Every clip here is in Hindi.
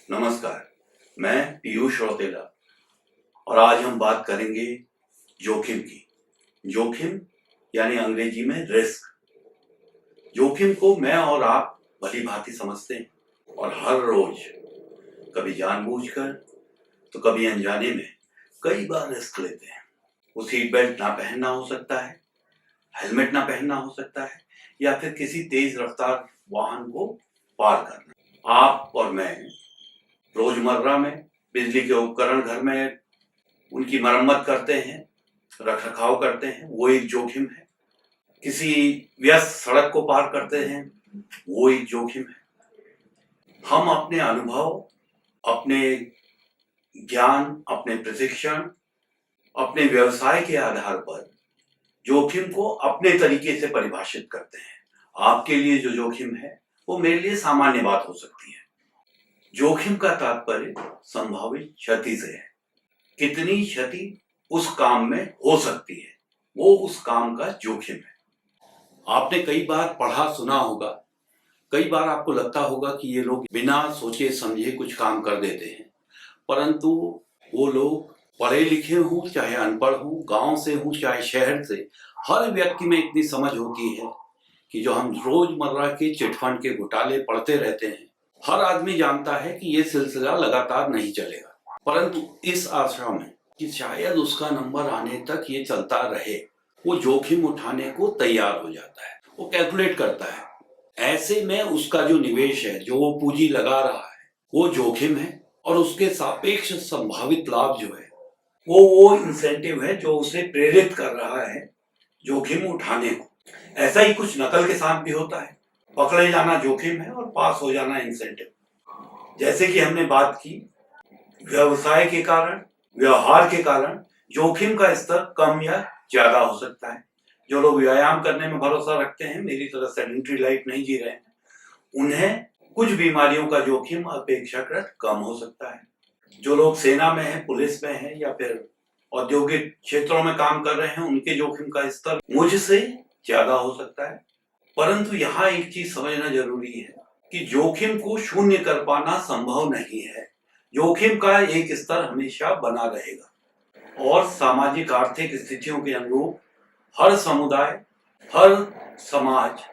नमस्कार, मैं पीयूष रौतेला और आज हम बात करेंगे जोखिम की। जोखिम यानी अंग्रेजी में रिस्क। जोखिम को मैं और आप भली भांति समझते हैं और हर रोज कभी जानबूझकर तो कभी अनजाने में कई बार रिस्क लेते हैं। वो सीट बेल्ट ना पहनना हो सकता है, हेलमेट ना पहनना हो सकता है या फिर किसी तेज रफ्तार वाहन को पार करना। आप और मैं रोजमर्रा में बिजली के उपकरण घर में उनकी मरम्मत करते हैं, रख रखाव करते हैं, वो एक जोखिम है। किसी व्यस्त सड़क को पार करते हैं, वो एक जोखिम है। हम अपने अनुभव, अपने ज्ञान, अपने प्रशिक्षण, अपने व्यवसाय के आधार पर जोखिम को अपने तरीके से परिभाषित करते हैं। आपके लिए जो जोखिम है वो मेरे लिए सामान्य बात हो सकती है। जोखिम का तात्पर्य संभावित क्षति से है। कितनी क्षति उस काम में हो सकती है, वो उस काम का जोखिम है। आपने कई बार पढ़ा सुना होगा, कई बार आपको लगता होगा कि ये लोग बिना सोचे समझे कुछ काम कर देते हैं, परंतु वो लोग पढ़े लिखे हों चाहे अनपढ़ हों, गांव से हों चाहे शहर से, हर व्यक्ति में इतनी समझ होती है कि जो हम रोजमर्रा के चिटफंड के घोटाले पढ़ते रहते हैं, हर आदमी जानता है कि ये सिलसिला लगातार नहीं चलेगा, परंतु इस आशा में कि शायद उसका नंबर आने तक ये चलता रहे, वो जोखिम उठाने को तैयार हो जाता है। वो कैलकुलेट करता है। ऐसे में उसका जो निवेश है, जो वो पूंजी लगा रहा है, वो जोखिम है और उसके सापेक्ष संभावित लाभ जो है वो इंसेंटिव है जो उसे प्रेरित कर रहा है जोखिम उठाने को। ऐसा ही कुछ नकल के साथ भी होता है। पकड़े जाना जोखिम है और पास हो जाना इंसेंटिव। जैसे कि हमने बात की, व्यवसाय के कारण, व्यवहार के कारण जोखिम का स्तर कम या ज्यादा हो सकता है। जो लोग व्यायाम करने में भरोसा रखते हैं, मेरी तरह सेडेंटरी लाइफ नहीं जी रहे हैं, उन्हें कुछ बीमारियों का जोखिम अपेक्षाकृत कम हो सकता है। जो लोग सेना में हैं, पुलिस में हैं या फिर औद्योगिक क्षेत्रों में काम कर रहे हैं, उनके जोखिम का स्तर मुझसे ज्यादा हो सकता है। परंतु यहाँ एक चीज समझना जरूरी है कि जोखिम को शून्य कर पाना संभव नहीं है। जोखिम का एक स्तर हमेशा बना रहेगा और सामाजिक आर्थिक स्थितियों के अनुरूप हर समुदाय, हर समाज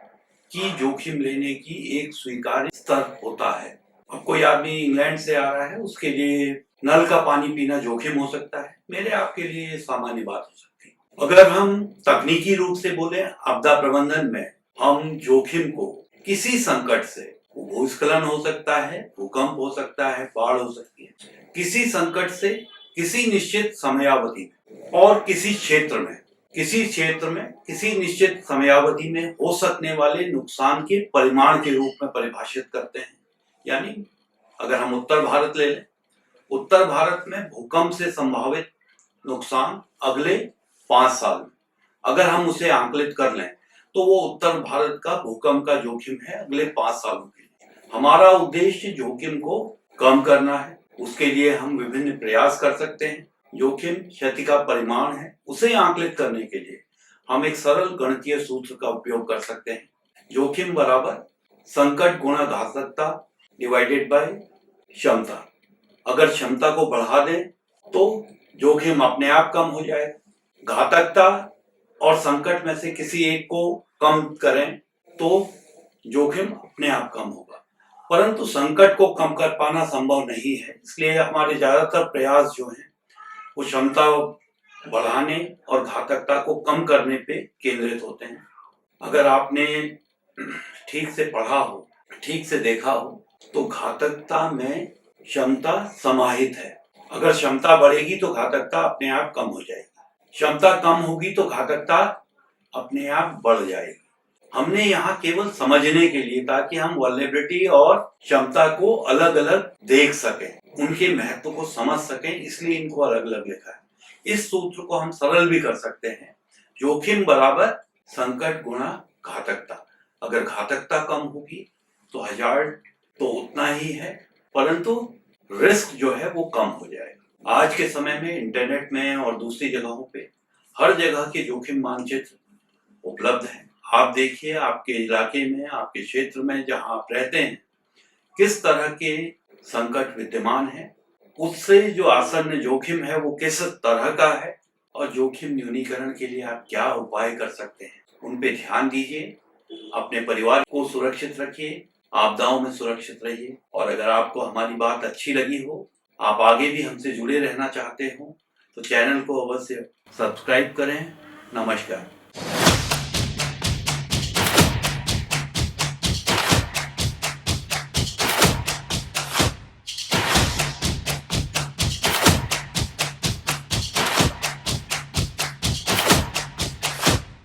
की जोखिम लेने की एक स्वीकार्य स्तर होता है। अब कोई आदमी इंग्लैंड से आ रहा है, उसके लिए नल का पानी पीना जोखिम हो सकता है, मेरे आपके लिए सामान्य बात हो सकती है। अगर हम तकनीकी रूप से बोले, आपदा प्रबंधन में हम जोखिम को किसी संकट से, भूस्खलन हो सकता है, भूकंप हो सकता है, बाढ़ हो सकती है, किसी संकट से किसी निश्चित समयावधि में और किसी क्षेत्र में किसी निश्चित समयावधि में हो सकने वाले नुकसान के परिमाण के रूप में परिभाषित करते हैं। यानी अगर हम उत्तर भारत ले लें, उत्तर भारत में भूकंप से संभावित नुकसान अगले 5 साल में अगर हम उसे आंकलित कर लें तो वो उत्तर भारत का भूकंप का जोखिम है अगले 5 सालों के लिए। हमारा उद्देश्य जोखिम को कम करना है। उसके लिए हम विभिन्न प्रयास कर सकते हैं। जोखिम क्षति का परिमाण है, उसे आंकलित करने के लिए हम एक सरल गणितीय सूत्र का उपयोग कर सकते हैं। जोखिम बराबर संकट गुणा घातकता डिवाइडेड बाय क्षमता। अगर क्षमता को बढ़ा दें तो जोखिम अपने आप कम हो जाएगा। घातकता और संकट में से किसी एक को कम करें तो जोखिम अपने आप कम होगा। परंतु संकट को कम कर पाना संभव नहीं है, इसलिए हमारे ज्यादातर प्रयास जो हैं वो क्षमता बढ़ाने और घातकता को कम करने पे केंद्रित होते हैं। अगर आपने ठीक से पढ़ा हो, ठीक से देखा हो, तो घातकता में क्षमता समाहित है। अगर क्षमता बढ़ेगी तो घातकता अपने आप कम हो जाएगी, क्षमता कम होगी तो घातकता अपने आप बढ़ जाएगी। हमने यहाँ केवल समझने के लिए, ताकि हम वल्नरेबिलिटी और क्षमता को अलग अलग देख सकें, उनके महत्व को समझ सकें, इसलिए इनको अलग अलग लिखा है। इस सूत्र को हम सरल भी कर सकते हैं। जोखिम बराबर संकट गुणा घातकता। अगर घातकता कम होगी तो हजार्ड तो उतना ही है, परंतु रिस्क जो है वो कम हो जाएगा। आज के समय में इंटरनेट में और दूसरी जगहों पे हर जगह के जोखिम मानचित्र उपलब्ध है। आप देखिए, आपके इलाके में, आपके क्षेत्र में जहां आप रहते हैं, किस तरह के संकट विद्यमान है, उससे जो आसन्न जोखिम है वो किस तरह का है, और जोखिम न्यूनीकरण के लिए आप क्या उपाय कर सकते हैं, उन पे ध्यान दीजिए। अपने परिवार को सुरक्षित रखिए, आपदाओं में सुरक्षित रहिए। और अगर आपको हमारी बात अच्छी लगी हो, आप आगे भी हमसे जुड़े रहना चाहते हो, तो चैनल को अवश्य सब्सक्राइब करें। नमस्कार।